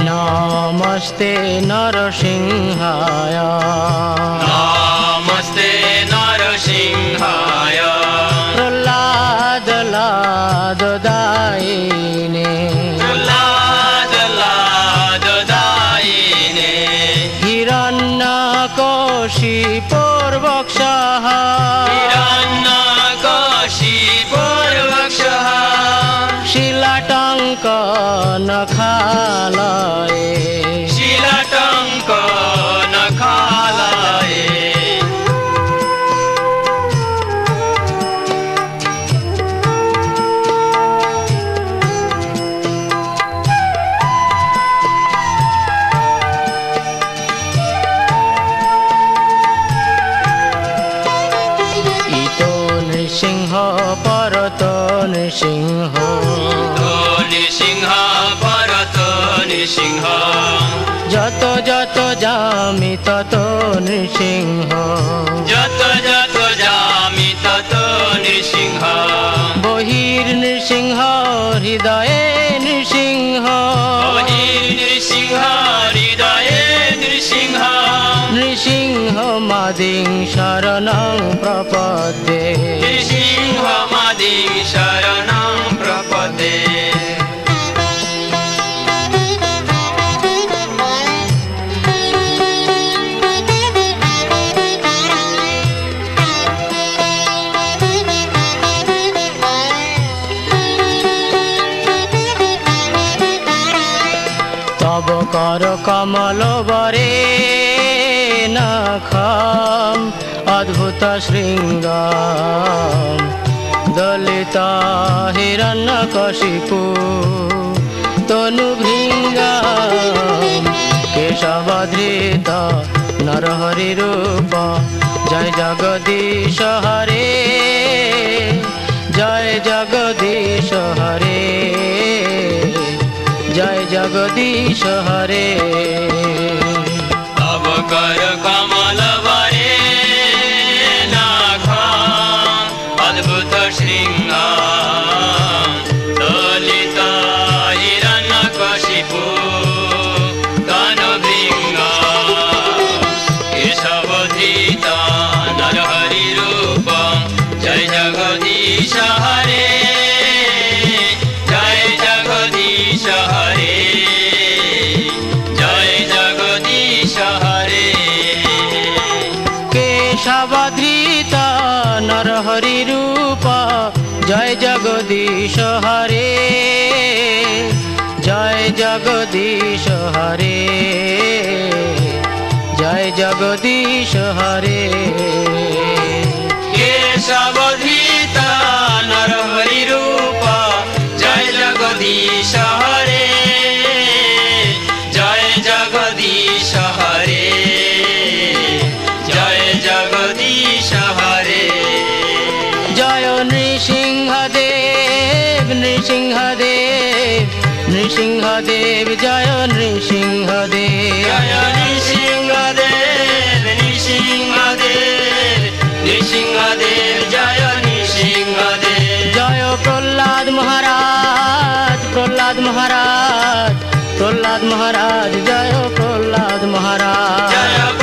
नमस्ते नरसिंहाय नमस्ते नरसिंहाय प्रह्लाद लाददायिने प्रह्लाद लाददायिने हिरण्यकशिपुर्वक्षः हिरण्यकशिपुर्वक्षः शिलाटङ्कनखालये शिलाटङ्कनखालये इतो नृसिंह परतो नृसिंह नृसिंह परत नृसिंह যত যত যামি তত নৃসিংহ যত যত যামি তত নৃসিংহ বহির নৃসিংহ হৃদয়ে নৃসিংহ বহির নৃসিংহ হৃদয়ে নৃসিংহ নৃসিংহ মাদিং শরণং প্রপদ্যে নৃসিংহ মাদিং শরণং প্রপদ্যে তব কর কমল বরে নখম অদ্ভুত শৃঙ্গম দলিত হিরণ্যকশিপু তনু ভৃঙ্গম কেশবধৃত নরহরি রূপ জয় জগদীশ হরে জয় জগদীশ হরে জয় জগদীশ হরে তব কর কমল বরে নখম অদ্ভুত শৃঙ্গ দলিত হিরণ্যকশিপু তনু ভৃঙ্গ কেশবধৃত নরহরি রূপ জয় জগদীশ হরে জয় জগদীশ হরে জয় জগদীশ হরে কেশবধৃত নরহরি রূপ জয় জগদীশ হরে জয় জগদীশ হরে জয় জগদীশ হরে কেশবধৃত নরহরি রূপ জয় জগদীশ হরে জয় জগদীশ হরে জয় জগদীশ হরে জয় নৃসিংহদেব নৃসিংহদেব নৃসিংহদেব জয় নৃসিংহদেব জয় নৃসিংহদেব নৃসিংহদেব নৃসিংহদেব জয় নৃসিংহদেব জয় প্রহ্লাদ মহারাজ প্রহ্লাদ মহারাজ প্রহ্লাদ মহারাজ জয় প্রহ্লাদ মহারাজ জয়